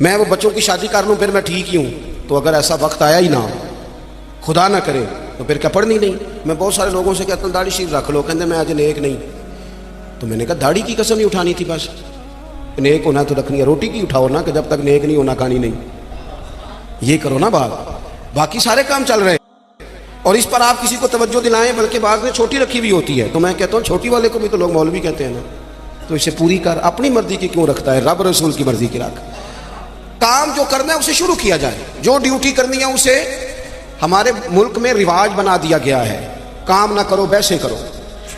میں وہ بچوں کی شادی کر لوں پھر میں ٹھیک ہی ہوں. تو اگر ایسا وقت آیا ہی نہ خدا نہ کرے تو پھر کیا پڑھنی نہیں. میں بہت سارے لوگوں سے کہتا ہوں داڑھی شریف رکھ لو, کہتے میں آج نیک نہیں. تو میں نے کہا داڑھی کی قسم ہی اٹھانی تھی, بس نیک ہونا تو رکھنی ہے, روٹی کی اٹھاؤ نا کہ جب تک نیک نہیں ہونا کھانی نہیں, یہ کرو نا بات. باقی سارے کام چل رہے ہیں اور اس پر آپ کسی کو توجہ دلائیں, بلکہ بعض نے چھوٹی رکھی بھی ہوتی ہے. تو میں کہتا ہوں چھوٹی والے کو بھی تو لوگ مولوی کہتے ہیں نا, تو اسے پوری کر. اپنی مرضی کی کیوں رکھتا ہے, رب رسول کی مرضی کی رکھ. کام جو کرنا ہے اسے شروع کیا جائے, جو ڈیوٹی کرنی ہے اسے. ہمارے ملک میں رواج بنا دیا گیا ہے, کام نہ کرو ویسے کرو,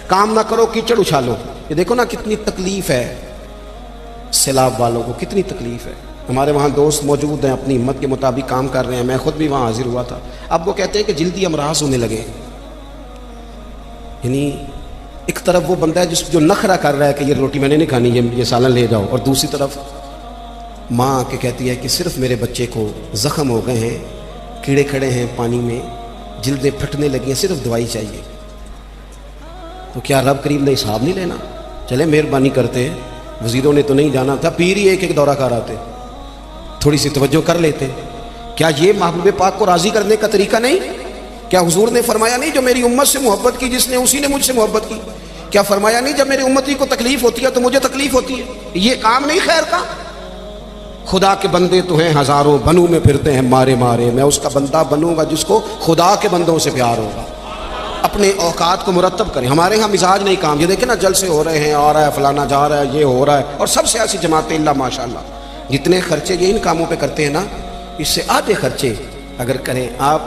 کام نہ کرو کیچڑ اچھالو. یہ دیکھو نا کتنی تکلیف ہے سیلاب والوں کو, کتنی تکلیف ہے. ہمارے وہاں دوست موجود ہیں, اپنی ہمت کے مطابق کام کر رہے ہیں, میں خود بھی وہاں حاضر ہوا تھا. اب وہ کہتے ہیں کہ جلدی امراض ہونے لگے. یعنی ایک طرف وہ بندہ ہے جو نخرہ کر رہا ہے کہ یہ روٹی میں نے نہیں کھانی, یہ سالن لے جاؤ, اور دوسری طرف ماں آ کے کہتی ہے کہ صرف میرے بچے کو زخم ہو گئے ہیں, کیڑے کھڑے ہیں پانی میں, جلدیں پھٹنے لگی ہیں, صرف دوائی چاہیے. تو کیا رب کریم نے حساب نہیں لینا؟ چلے مہربانی کرتے, وزیروں نے تو نہیں جانا تھا, پیر ہی ایک ایک دورہ کر آتے, تھوڑی سی توجہ کر لیتے. کیا یہ محبوب پاک کو راضی کرنے کا طریقہ نہیں؟ کیا حضور نے فرمایا نہیں جو میری امت سے محبت کی جس نے اسی نے مجھ سے محبت کی؟ کیا فرمایا نہیں جب میری امتی کو تکلیف ہوتی ہے تو مجھے تکلیف ہوتی ہے؟ یہ کام نہیں خیر کا؟ خدا کے بندے تو ہیں ہزاروں, بنوں میں پھرتے ہیں مارے مارے, میں اس کا بندہ بنوں گا جس کو خدا کے بندوں سے پیار ہوگا. اپنے اوقات کو مرتب کریں. ہمارے ہاں مزاج نہیں کام, یہ دیکھیں نا جلسے ہو رہے ہیں, آ رہا ہے فلانا, جا رہا ہے, یہ ہو رہا ہے, اور سب سیاسی جماعتیں اللہ ماشاء اللہ جتنے خرچے یہ ان کاموں پہ کرتے ہیں نا, اس سے آدھے خرچے اگر کریں. آپ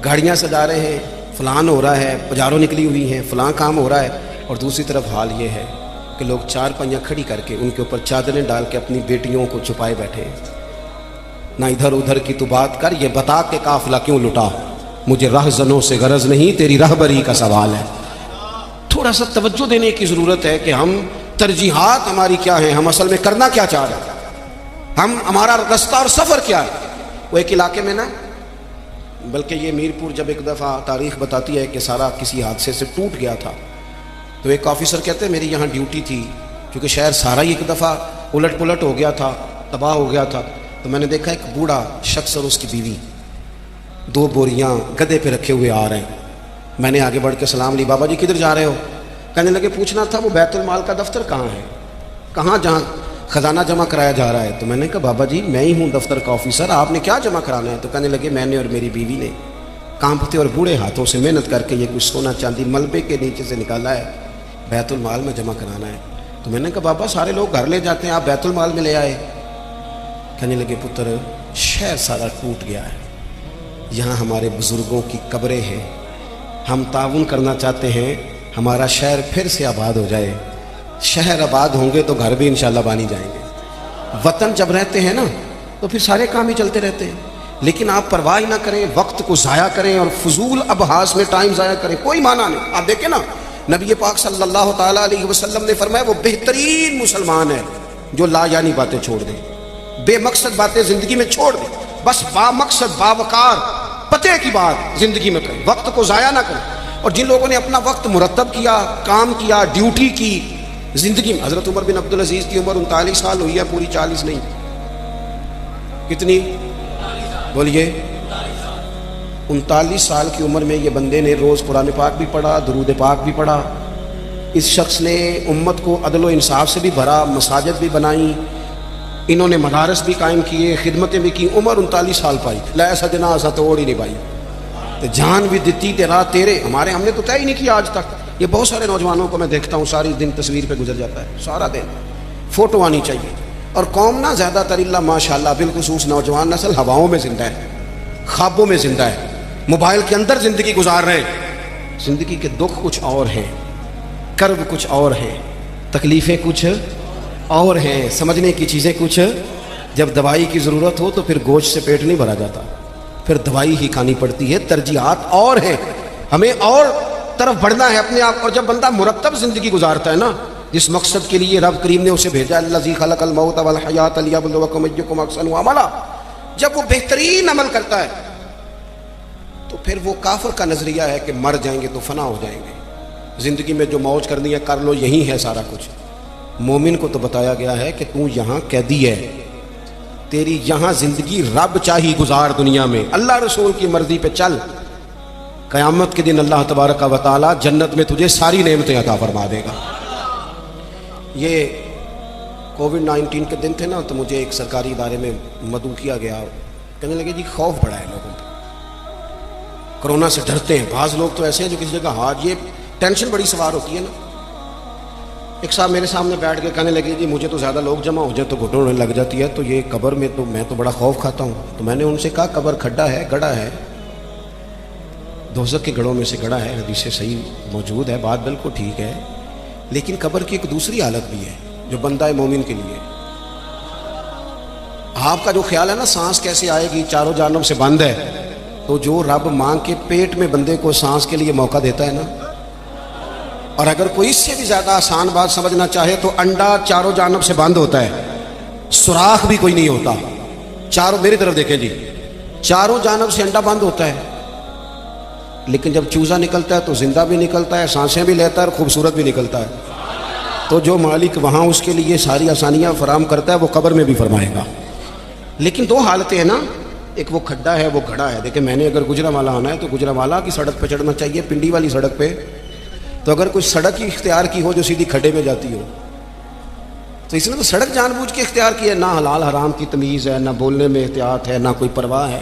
گاڑیاں سجا رہے ہیں, فلان ہو رہا ہے, پجاروں نکلی ہوئی ہیں, فلاں کام ہو رہا ہے, اور دوسری طرف حال یہ ہے کہ لوگ چار پہیاں کھڑی کر کے ان کے اوپر چادریں ڈال کے اپنی بیٹیوں کو چھپائے بیٹھے. نہ ادھر ادھر کی تو بات کر, یہ بتا کے قافلہ کیوں لٹا, مجھے رہزنوں سے غرض نہیں, تیری رہبری کا سوال ہے. تھوڑا سا توجہ دینے کی ضرورت ہے کہ ہم ترجیحات ہماری کیا ہیں, ہم اصل میں کرنا کیا چاہ رہے ہیں, ہمارا رستہ اور سفر کیا ہے. وہ ایک علاقے میں نا, بلکہ یہ میرپور جب ایک دفعہ تاریخ بتاتی ہے کہ سارا کسی حادثے سے ٹوٹ گیا تھا, تو ایک آفیسر کہتے ہیں میری یہاں ڈیوٹی تھی, کیونکہ شہر سارا ہی ایک دفعہ الٹ پلٹ ہو گیا تھا, تباہ ہو گیا تھا. تو میں نے دیکھا ایک بوڑھا شخص اور اس کی بیوی 2 بوریاں گدے پہ رکھے ہوئے آ رہے ہیں. میں نے آگے بڑھ کے سلام لی, بابا جی کدھر جا رہے ہو؟ کہنے لگے پوچھنا تھا وہ بیت المال کا دفتر کہاں ہے, کہاں جہاں خزانہ جمع کرایا جا رہا ہے. تو میں نے کہا بابا جی میں ہی ہوں دفتر کا آفیسر, آپ نے کیا جمع کرانا ہے؟ تو کہنے لگے میں نے اور میری بیوی نے کانپتے اور بوڑھے ہاتھوں سے محنت کر کے یہ کچھ سونا چاندی ملبے کے نیچے سے نکالا ہے, بیت المال میں جمع کرانا ہے. تو میں نے کہا بابا سارے لوگ گھر لے جاتے ہیں, آپ بیت المال میں لے آئے. کہنے لگے پتر شہر سارا ٹوٹ گیا ہے, یہاں ہمارے بزرگوں کی قبریں ہیں, ہم تعاون کرنا چاہتے ہیں ہمارا شہر پھر سے آباد ہو جائے. شہر آباد ہوں گے تو گھر بھی انشاءاللہ بانی جائیں گے. وطن جب رہتے ہیں نا تو پھر سارے کام ہی چلتے رہتے ہیں, لیکن آپ پرواہ نہ کریں, وقت کو ضائع کریں اور فضول ابحاث میں ٹائم ضائع کریں, کوئی معنی نہیں. آپ دیکھیں نا نبی پاک صلی اللہ تعالیٰ علیہ وسلم نے فرمایا وہ بہترین مسلمان ہے جو لا یعنی باتیں چھوڑ دیں, بے مقصد باتیں زندگی میں چھوڑ دیں, بس با مقصد باوقار پتے کی بات زندگی میں کریں, وقت کو ضائع نہ کریں. اور جن لوگوں نے اپنا وقت مرتب کیا, کام کیا, ڈیوٹی کی زندگی میں, حضرت عمر بن عبدالعزیز کی عمر 39 سال ہوئی ہے, پوری 40 نہیں. کتنی بولیے؟ 39 سال کی عمر میں یہ بندے نے روز قرآن پاک بھی پڑھا, درود پاک بھی پڑھا. اس شخص نے امت کو عدل و انصاف سے بھی بھرا, مساجد بھی بنائیں, انہوں نے مدارس بھی قائم کیے, خدمتیں بھی کی. عمر 39 سال پائی, لا سجنا ایسا توڑ ہی نہیں پائی, تو جان بھی دیتی تیرا تیرے. ہم نے تو طے ہی نہیں کیا آج تک. یہ بہت سارے نوجوانوں کو میں دیکھتا ہوں ساری دن تصویر پہ گزر جاتا ہے, سارا دن فوٹو آنی چاہیے. اور قوم نا زیادہ تر اللہ ماشاءاللہ بالخصوص نوجوان نسل ہواؤں میں زندہ ہے, خوابوں میں زندہ ہے, موبائل کے اندر زندگی گزار رہے ہیں. زندگی کے دکھ کچھ اور ہیں, کرب کچھ اور ہیں, تکلیفیں کچھ اور ہیں, سمجھنے کی چیزیں کچھ. جب دوائی کی ضرورت ہو تو پھر گوشت سے پیٹ نہیں بھرا جاتا, پھر دوائی ہی کھانی پڑتی ہے. ترجیحات اور ہیں, ہمیں اور طرف بڑھنا ہے اپنے آپ. اور جب بندہ مرتب زندگی گزارتا ہے نا, جس مقصد کے لیے رب کریم نے اسے بھیجا, الذی خلق الموت والحیات لیبلوکم ایکم احسن عملا, جب وہ بہترین عمل کرتا ہے تو پھر وہ کافر کا نظریہ ہے کہ مر جائیں گے تو فنا ہو جائیں گے, زندگی میں جو موج کرنی ہے کر لو, یہی ہے سارا کچھ. مومن کو تو بتایا گیا ہے کہ تو یہاں قیدی ہے, تیری یہاں زندگی رب چاہی گزار دنیا میں، اللہ رسول کی مرضی پہ چل، قیامت کے دن اللہ تبارک و تعالی جنت میں تجھے ساری نعمتیں عطا فرما دے گا۔ یہ کووڈ-19 کے دن تھے نا، تو مجھے ایک سرکاری ادارے میں مدعو کیا گیا، کہنے لگے جی خوف بڑا ہے لوگوں کو، کرونا سے ڈرتے ہیں، بعض لوگ تو ایسے ہیں جو کسی جگہ ہاتھ، یہ ٹینشن بڑی سوار ہوتی ہے نا۔ ایک صاحب میرے سامنے بیٹھ کے کہنے لگے جی مجھے تو زیادہ لوگ جمع ہو جائے تو گھٹن ہونے لگ جاتی ہے، تو یہ قبر میں تو میں تو بڑا خوف کھاتا ہوں۔ تو میں نے ان سے کہا قبر کھڈا ہے، گڑھا ہے، دوزخ کے گڑھوں میں سے گڑھا ہے، حدیث صحیح موجود ہے، بات بالکل ٹھیک ہے، لیکن قبر کی ایک دوسری حالت بھی ہے جو بندہ مومن کے لیے۔ آپ کا جو خیال ہے نا سانس کیسے آئے گی، چاروں جانب سے بند ہے، تو جو رب مانگ کے پیٹ میں بندے کو سانس کے لیے موقع دیتا ہے نا، اور اگر کوئی اس سے بھی زیادہ آسان بات سمجھنا چاہے تو انڈا چاروں جانب سے بند ہوتا ہے، سوراخ بھی کوئی نہیں ہوتا، چاروں، میری طرف دیکھیں جی، چاروں جانب سے انڈا بند ہوتا ہے، لیکن جب چوزا نکلتا ہے تو زندہ بھی نکلتا ہے، سانسیں بھی لیتا ہے اور خوبصورت بھی نکلتا ہے۔ تو جو مالک وہاں اس کے لیے ساری آسانیاں فراہم کرتا ہے وہ قبر میں بھی فرمائے گا۔ لیکن دو حالتیں ہیں نا، ایک وہ کھڈا ہے، وہ گڑھا ہے۔ دیکھیں میں نے اگر گجرانوالہ آنا ہے تو گجرانوالہ کی سڑک پہ چڑھنا چاہیے، پنڈی والی سڑک پہ تو اگر کوئی سڑک ہی اختیار کی ہو جو سیدھی کھڈے میں جاتی ہو، تو اس نے تو سڑک جان بوجھ کے اختیار کی ہے، نہ حلال حرام کی تمیز ہے، نہ بولنے میں احتیاط ہے، نہ کوئی پرواہ ہے،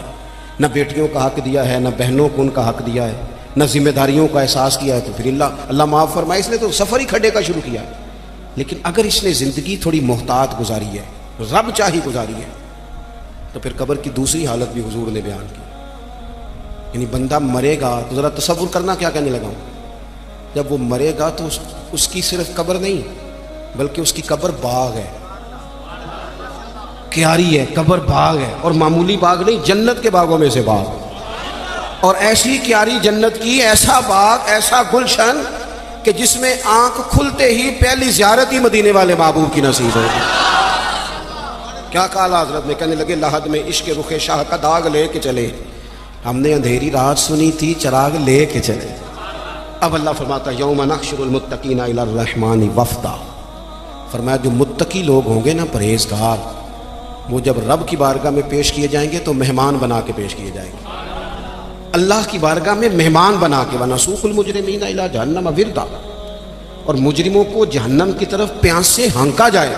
نہ بیٹیوں کا حق دیا ہے، نہ بہنوں کو ان کا حق دیا ہے، نہ ذمہ داریوں کا احساس کیا ہے، تو پھر اللہ معاف فرمائے، اس نے تو سفر ہی کھڈے کا شروع کیا ہے۔ لیکن اگر اس نے زندگی تھوڑی محتاط گزاری ہے، رب چاہی گزاری ہے، تو پھر قبر کی دوسری حالت بھی حضور نے بیان کی۔ یعنی بندہ مرے گا تو ذرا تصور کرنا کیا کہنے لگا ہوں، جب وہ مرے گا تو اس کی صرف قبر نہیں بلکہ اس کی قبر باغ ہے، کیاری ہے، قبر باغ ہے، اور معمولی باغ نہیں، جنت کے باغوں میں سے باغ، اور ایسی کیاری جنت کی، ایسا باغ، ایسا گلشن کہ جس میں آنکھ کھلتے ہی پہلی زیارت ہی مدینے والے محبوب کی نصیب ہوگی۔ کیا کہا حضرت نے، کہنے لگے لحد میں عشق رخ شاہ کا داغ لے کے چلے، ہم نے اندھیری رات سنی تھی چراغ لے کے چلے۔ اب اللہ فرماتا ہے یوم نحشر المتقین الی الرحمن وفدا، فرمایا جو متقی لوگ ہوں گے نا، پرہیزگار، وہ جب رب کی بارگاہ میں پیش کیے جائیں گے تو مہمان بنا کے پیش کیے جائیں گے، اللہ کی بارگاہ میں مہمان بنا کے، وَنَسُوقُ الْمُجْرِمِينَ إِلَىٰ جَهَنَّمَ وِرْدًا، اور مجرموں کو جہنم کی طرف پیاس سے ہانکا جائے،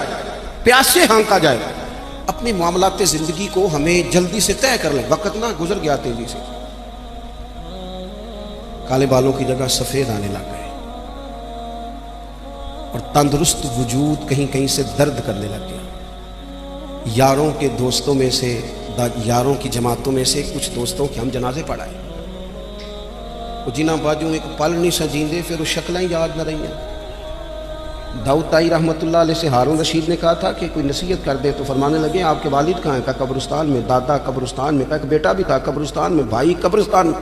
پیاس سے ہانکا جائے۔ اپنے معاملات زندگی کو ہمیں جلدی سے طے کر لیں، وقت نہ گزر گیا تیزی سے، کالے بالوں کی جگہ سفید آنے لگ گئے، اور تندرست وجود کہیں کہیں سے درد کرنے لگ گیا۔ یاروں کے دوستوں میں سے، یاروں کی جماعتوں میں سے کچھ دوستوں کے ہم جنازے پڑھائے، وہ جنہ باجوں ایک پل نہیں سجیندے، پھر وہ شکلیں یاد نہ رہی ہیں۔ داؤد تائی رحمۃ اللہ علیہ سے ہارون رشید نے کہا تھا کہ کوئی نصیحت کر دے، تو فرمانے لگے آپ کے والد کہاں ہیں؟ کہا قبرستان میں، دادا قبرستان میں، کہا ایک بیٹا بھی تھا قبرستان میں، بھائی قبرستان میں۔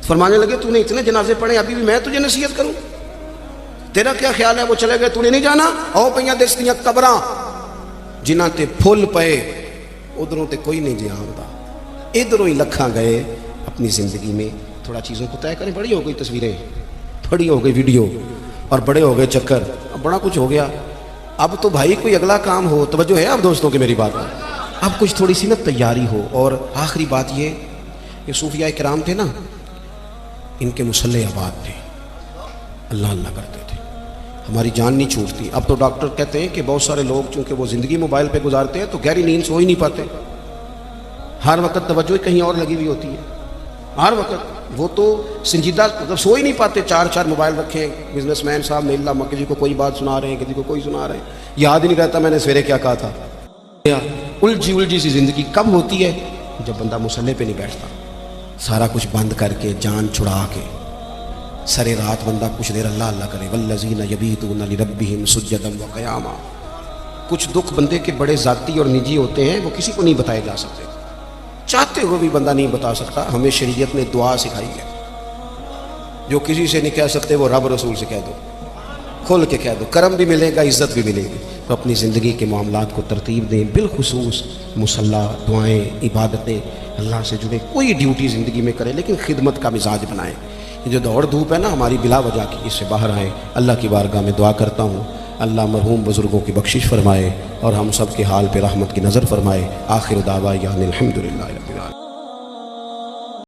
فرمانے لگے تو نے اتنے جنازے پڑھے، ابھی بھی میں تجھے نصیحت کروں؟ تیرا کیا خیال ہے وہ چلے گئے، تو نے نہیں جانا؟ او پہ دستیاں قبراں جنہ تے پھول پے، ادھروں تے کوئی نہیں جی آمدا، ادھروں ہی لکھاں گئے۔ اپنی زندگی میں تھوڑا چیزوں کو طے کریں، بڑی ہو گئی تصویریں، بڑی ہو گئی ویڈیو، اور بڑے ہو گئے چکر، اب بڑا کچھ ہو گیا، اب تو بھائی کوئی اگلا کام ہو، توجہ ہے اب دوستوں کی میری بات میں، اب کچھ تھوڑی سی نا تیاری ہو۔ اور آخری بات یہ صوفیاء کرام تھے نا، ان کے مصلح آباد تھے، اللہ اللہ کرتے تھے، ہماری جان نہیں چھوٹتی۔ اب تو ڈاکٹر کہتے ہیں کہ بہت سارے لوگ چونکہ وہ زندگی موبائل پہ گزارتے ہیں تو گہری نیند سو ہی نہیں پاتے، ہر وقت توجہ کہیں اور لگی ہوئی ہوتی ہے، ہر وقت وہ تو سنجیدہ مطلب سو ہی نہیں پاتے، چار موبائل رکھے، بزنس مین صاحب نے اللہ، کسی کو کوئی بات سنا رہے ہیں، کسی کو کوئی سنا رہے ہیں، یاد ہی نہیں رہتا میں نے سویرے کیا کہا تھا۔ الجھی سی زندگی کب ہوتی ہے؟ جب بندہ مصلے پہ نہیں بیٹھتا، سارا کچھ بند کر کے، جان چھڑا کے، سرے رات بندہ کچھ دیر اللہ اللہ کرے، والذین یبیتون لربہم سجدا وقیاما۔ کچھ دکھ بندے کے بڑے ذاتی اور نجی ہوتے ہیں، وہ کسی کو نہیں بتائے جا سکتے، چاہتے ہوئے بھی بندہ نہیں بتا سکتا۔ ہمیں شریعت نے دعا سکھائی ہے، جو کسی سے نہیں کہہ سکتے وہ رب رسول سے کہہ دو، کھول کے کہہ دو، کرم بھی ملے گا، عزت بھی ملے گی۔ تو اپنی زندگی کے معاملات کو ترتیب دیں، بالخصوص مصلی، دعائیں، عبادتیں، اللہ سے جڑے، کوئی ڈیوٹی زندگی میں کریں لیکن خدمت کا مزاج بنائیں۔ یہ جو دوڑ دھوپ ہے نا ہماری بلا وجہ کی، اس سے باہر آئیں۔ اللہ کی بارگاہ میں دعا کرتا ہوں اللہ مرحوم بزرگوں کی بخشش فرمائے اور ہم سب کے حال پہ رحمت کی نظر فرمائے۔ آخر دعوانا الحمدللہ رب العالمین۔